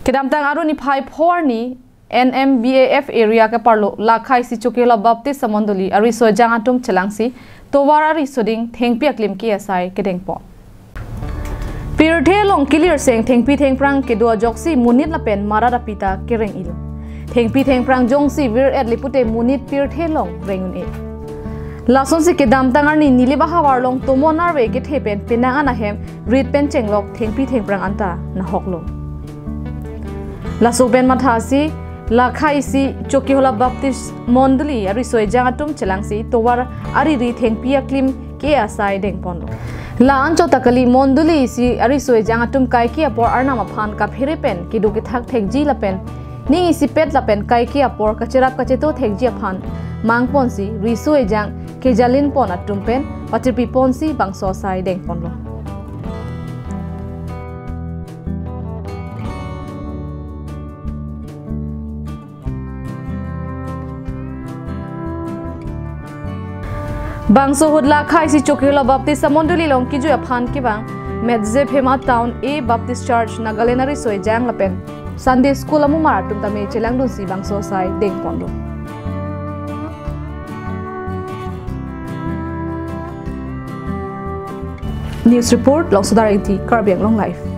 Kedamtang aru ni phai phor ni NMBAF area ke parlo lakhai si Chokihola Baptist samondoli ariso ejang atum chelangsi towar ariso ding Thengpi aklim ki asai kedengpo Pirthe long clear seng Thengpi thengprang kedua joksi munit lapen marada pita kereng il Thengpi thengprang jongsi vir et lipute munit pirthe long rengun e Lason si kedam tangar ni niliba hawar long tomonar we get hepen pinang anahem read pen chenglok Thengpi thengprang anta na hoklong Laso ben mathasi lakhai si Chokihola Baptist mondli ariso ejang atum chelangsi towar ariri Thengpi aklim ke asai dengpon La ancho takali monduli si ariso ejang atum kai ki apor arna maphan ka phirepen kidu ki thak thekji lapen ni si pet lapen kai ki apor kacherap kacheto thekji aphan mangpon si riso ejang ke jalin pon atum pen patirpi pon si bangso sai dengpon lo Bangso hudla khai si Chokihola Baptist samonduli long ki ju aphan ki bang medze phema town A Baptist Church Nagalenari soi jang lapen Sunday school amu maratum tame chelang dun si bangso sai deng pondo News report Longsodar 80 Karbiang Long Life